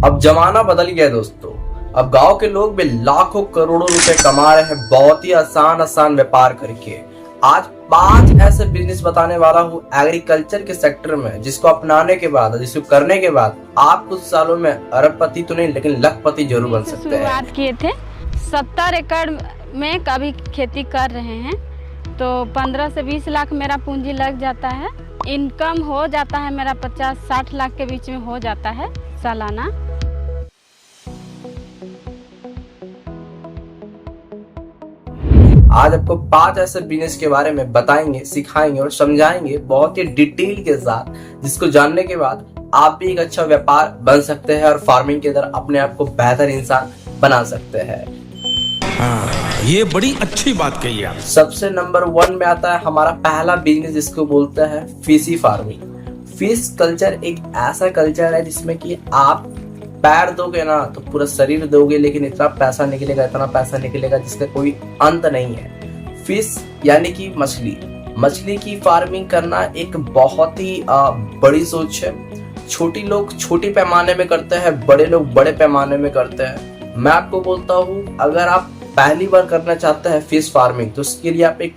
अब जमाना बदल गया है दोस्तों। अब गांव के लोग भी लाखों करोड़ों रुपए कमा रहे हैं बहुत ही आसान व्यापार करके। आज 5 ऐसे बिजनेस बताने वाला हूँ एग्रीकल्चर के सेक्टर में, जिसको अपनाने के बाद, जिसको करने के बाद आप कुछ सालों में अरबपति तो नहीं लेकिन लखपति जरूर बन सकते हैं। शुरुआत किए थे 70 एकड़ में कभी खेती कर रहे हैं, तो 15 से 20 लाख मेरा पूंजी लग जाता है। इनकम हो जाता है मेरा 50-60 लाख के बीच में हो जाता है सालाना। आज आपको 5 ऐसे बिजनेस के बारे में बताएंगे, सिखाएंगे और समझाएंगे बहुत ही डिटेल के साथ, जिसको जानने के बाद आप भी एक अच्छा व्यापार बन सकते हैं और फार्मिंग के अंदर अपने आप को बेहतर इंसान बना सकते हैं। हाँ, ये बड़ी अच्छी बात कही आप। सबसे नंबर 1 में आता है हमारा पहला बिजनेस, जिसको बोलते हैं फिशी फार्मिंग। फिश कल्चर एक ऐसा कल्चर है जिसमें कि आप पैर दोगे ना तो पूरा शरीर दोगे, लेकिन इतना पैसा निकलेगा जिसका कोई अंत नहीं है। फिश यानी कि मछली की फार्मिंग करना एक बहुत ही बड़ी सोच है। छोटी लोग छोटी पैमाने में करते हैं, बड़े लोग बड़े पैमाने में करते हैं। मैं आपको बोलता हूँ, अगर आप पहली बार करना चाहते हैं फिश फार्मिंग, तो उसके लिए आप एक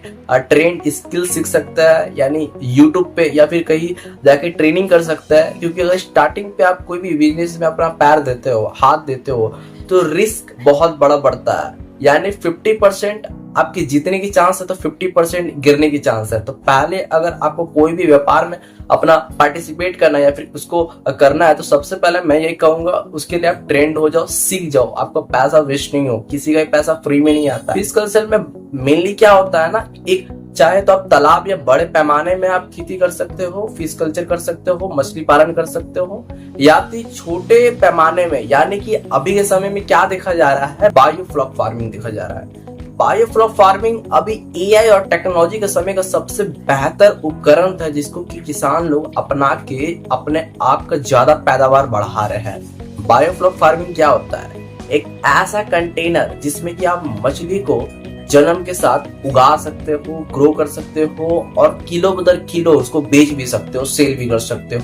ट्रेंड स्किल सीख सकते हैं, यानी यूट्यूब पे या फिर कहीं जाके ट्रेनिंग कर सकते हैं। क्योंकि अगर स्टार्टिंग पे आप कोई भी बिजनेस में अपना पैर देते हो, हाथ देते हो, तो रिस्क बहुत बड़ा बढ़ता है। यानी 50% आपकी जीतने की चांस है तो 50% गिरने की चांस है। तो पहले अगर आपको कोई भी व्यापार में अपना पार्टिसिपेट करना है या फिर उसको करना है, तो सबसे पहले मैं यही कहूंगा, उसके लिए आप ट्रेंड हो जाओ, सीख जाओ। आपका पैसा वेस्ट नहीं हो, किसी का पैसा फ्री में नहीं आता। फिश कल्चर में मेनली क्या होता है ना, एक चाहे तो आप तालाब या बड़े पैमाने में आप खेती कर सकते हो, फिश कल्चर कर सकते हो, मछली पालन कर सकते हो, या फिर छोटे पैमाने में, यानी कि अभी के समय में क्या देखा जा रहा है, बायोफ्लॉक फार्मिंग देखा जा रहा है। बायोफ्लॉक फार्मिंग अभी एआई और टेक्नोलॉजी के समय का सबसे बेहतर उपकरण था, जिसको कि किसान लोग अपना के अपने आप का ज्यादा पैदावार बढ़ा रहे हैं। बायोफ्लॉक फार्मिंग क्या होता है? एक ऐसा कंटेनर जिसमें कि आप मछली को जन्म के साथ उगा सकते हो, ग्रो कर सकते हो और किलो बदर किलो उसको बेच भी सकते हो, सेल भी कर सकते हो।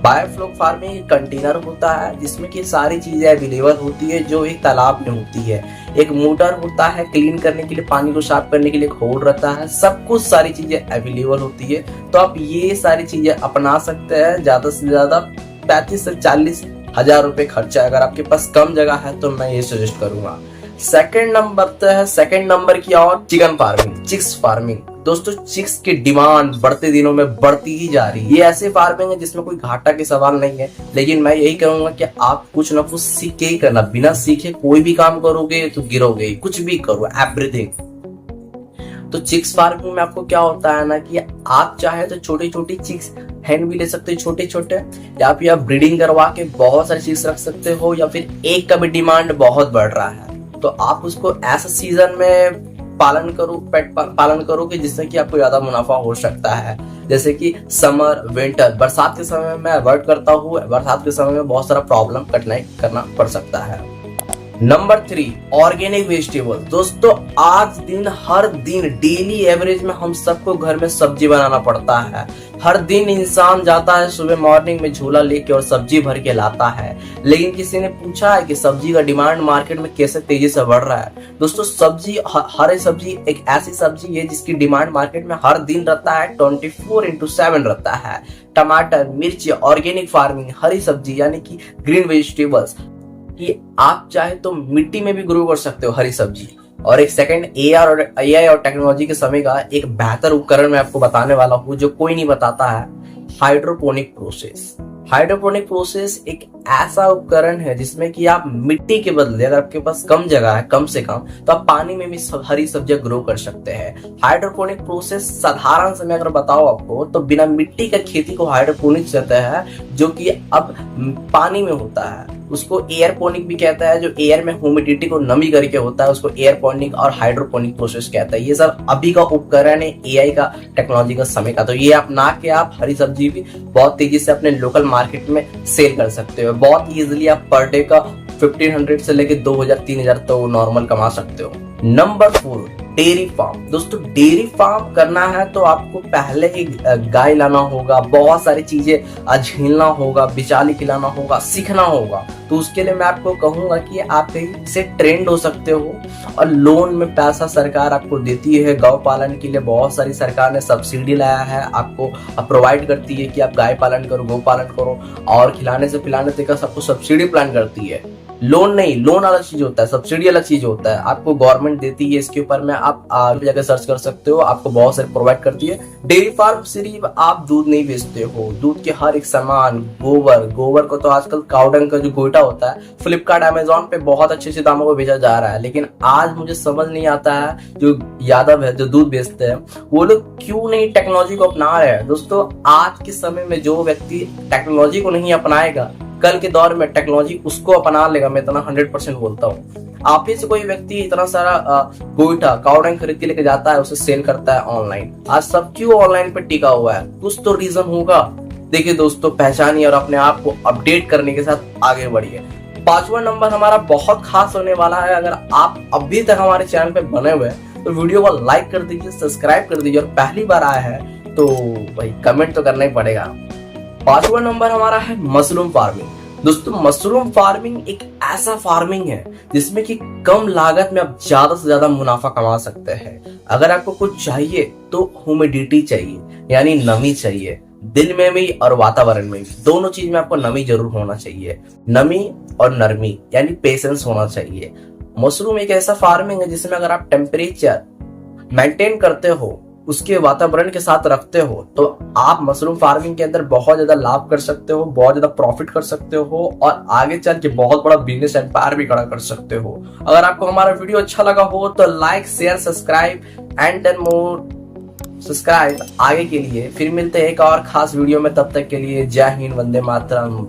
बायोफ्लॉक फार्मिंग एक कंटेनर होता है जिसमें कि सारी चीजें अवेलेबल होती है जो एक तालाब में होती है। एक मोटर होता है क्लीन करने के लिए, पानी को साफ करने के लिए एक होल रहता है, सब कुछ सारी चीजें अवेलेबल होती है। तो आप ये सारी चीजें अपना सकते हैं। ज्यादा से ज्यादा 35 से 40 हजार रुपए खर्चा। अगर आपके पास कम जगह है तो मैं ये सजेस्ट करूंगा। सेकंड नंबर की और चिकन फार्मिंग, चिक्स फार्मिंग। दोस्तों, चिक्स की डिमांड बढ़ते दिनों में बढ़ती ही जा रही है। ये ऐसे फार्मिंग है जिसमें कोई घाटा के सवाल नहीं है, लेकिन मैं यही कहूंगा कि आप कुछ ना कुछ सीख के ही करना। बिना सीखे कोई भी काम करोगे तो गिरोगे। कुछ भी करो, एवरीथिंग। तो चिक्स फार्मिंग में आपको क्या होता है ना, कि आप चाहे तो छोटी छोटी चिक्स हैंड भी ले सकते हो, छोटे छोटे, या फिर आप ब्रीडिंग करवा के बहुत सारी चिक्स रख सकते हो, या फिर एक का भी डिमांड बहुत बढ़ रहा है तो आप उसको ऐसा सीजन में पेट पालन करोगे जिससे कि आपको ज्यादा मुनाफा हो सकता है। जैसे कि समर, विंटर, बरसात के समय में मैं अवॉइड करता हूँ। बरसात के समय में बहुत सारा प्रॉब्लम कठिनाई करना पड़ सकता है। Number 3, organic vegetable. दोस्तों, हर दिन डेली एवरेज में हम सबको घर में सब्जी बनाना पड़ता है। हर दिन इंसान जाता है सुबह मॉर्निंग में झोला लेके और सब्जी भर के लाता है, लेकिन किसी ने पूछा है कि सब्जी का डिमांड मार्केट में कैसे तेजी से बढ़ रहा है? दोस्तों, हरी सब्जी एक ऐसी सब्जी है जिसकी डिमांड मार्केट में हर दिन रहता है, 24/7 रहता है। टमाटर, मिर्ची, ऑर्गेनिक फार्मिंग, हरी सब्जी यानी कि ग्रीन वेजिटेबल्स, कि आप चाहे तो मिट्टी में भी ग्रो कर सकते हो हरी सब्जी। और एक सेकंड, एआई और टेक्नोलॉजी के समय का एक बेहतर उपकरण मैं आपको बताने वाला हूँ जो कोई नहीं बताता है, हाइड्रोपोनिक प्रोसेस। हाइड्रोपोनिक प्रोसेस एक ऐसा उपकरण है जिसमें कि आप मिट्टी के बदले, अगर आपके पास कम जगह है, कम से कम, तो आप पानी में भी हरी सब्जियां ग्रो कर सकते हैं। हाइड्रोपोनिक प्रोसेस साधारण से मैं अगर बताऊं आपको, तो बिना मिट्टी का खेती को हाइड्रोपोनिक कहते हैं, जो कि अब पानी में होता है। उसको एयरपोनिक भी कहता है, जो एयर में ह्यूमिडिटी को नमी करके होता है, उसको एयरपोनिक और हाइड्रोपोनिक प्रोसेस कहता है। ये सब अभी का उपकरण है एआई का, टेक्नोलॉजी का समय का। तो ये अपना के आप हरी सब्जी भी बहुत तेजी से अपने लोकल मार्केट में सेल कर सकते हो। बहुत इजीली आप पर डे का 1500 से लेके 2000-3000 तो नॉर्मल कमा सकते हो। Number 4, dairy farm. दोस्तों डेयरी फार्म करना है तो आपको पहले ही गाय लाना होगा, बहुत सारी चीजें झेलना होगा, बिचाली खिलाना होगा, सीखना होगा। तो उसके लिए मैं आपको कहूंगा कि आप कहीं से ट्रेंड हो सकते हो और लोन में पैसा सरकार आपको देती है। गौ पालन के लिए बहुत सारी सरकार ने सब्सिडी लाया है, आपको प्रोवाइड करती है कि आप गाय पालन करो, गौ पालन करो, और खिलाने से पिलाने तक का सबको सब्सिडी प्लान करती है। लोन नहीं, लोन अलग चीज होता है, सब्सिडी अलग चीज होता है, आपको गवर्नमेंट देती है। इसके ऊपर में आप आगे जाकर सर्च कर सकते हो, आपको बहुत सारे प्रोवाइड करती है। डेयरी फार्म सिर्फ आप दूध नहीं बेचते हो, दूध के हर एक सामान, गोबर को तो आजकल काउडंग का जो गोइठा होता है फ्लिपकार्ट अमेजोन पे बहुत अच्छे दामों को बेचा जा रहा है। लेकिन आज मुझे समझ नहीं आता है जो यादव है जो दूध बेचते हैं वो लोग क्यों नहीं टेक्नोलॉजी को अपना रहे हैं। दोस्तों आज के समय में जो व्यक्ति टेक्नोलॉजी को नहीं अपनाएगा कल के दौर में टेक्नोलॉजी उसको अपना लेगा, मैं इतना 100% बोलता हूँ। आप ही से कोई व्यक्ति इतना सारा गोइठा काउडंग खरीद के लेके जाता है, उसे सेल करता है ऑनलाइन। आज सब क्यों ऑनलाइन पे टिका हुआ है, कुछ तो रीजन होगा। देखिए दोस्तों, पहचानिए और अपने आप को अपडेट करने के साथ आगे बढ़िए। 5वां नंबर हमारा बहुत खास होने वाला है। अगर आप अभी तक हमारे चैनल पे बने हुए हैं तो वीडियो को लाइक कर दीजिए, सब्सक्राइब कर दीजिए, और पहली बार आया है तो भाई कमेंट तो करना ही पड़ेगा। 5वां नंबर हमारा है मशरूम फार्मिंग। दोस्तों मशरूम फार्मिंग एक ऐसा फार्मिंग है जिसमें कि कम लागत में आप ज्यादा से ज्यादा मुनाफा कमा सकते हैं। अगर आपको कुछ चाहिए तो ह्यूमिडिटी चाहिए, यानी नमी चाहिए, दिल में भी और वातावरण में भी, दोनों चीज में आपको नमी जरूर होना चाहिए। नमी और नरमी यानी पेशेंस होना चाहिए। मशरूम एक ऐसा फार्मिंग है जिसमें अगर आप टेम्परेचर मेंटेन करते हो, उसके वातावरण के साथ रखते हो, तो आप मशरूम फार्मिंग के अंदर बहुत ज्यादा लाभ कर सकते हो, बहुत ज्यादा प्रॉफिट कर सकते हो, और आगे चल के बहुत बड़ा बिजनेस एम्पायर भी खड़ा कर सकते हो। अगर आपको हमारा वीडियो अच्छा लगा हो तो like, share, subscribe and then more subscribe आगे के लिए। फिर मिलते हैं एक और खास वीडियो में, तब तक के लिए जय हिंद, वंदे मातरम।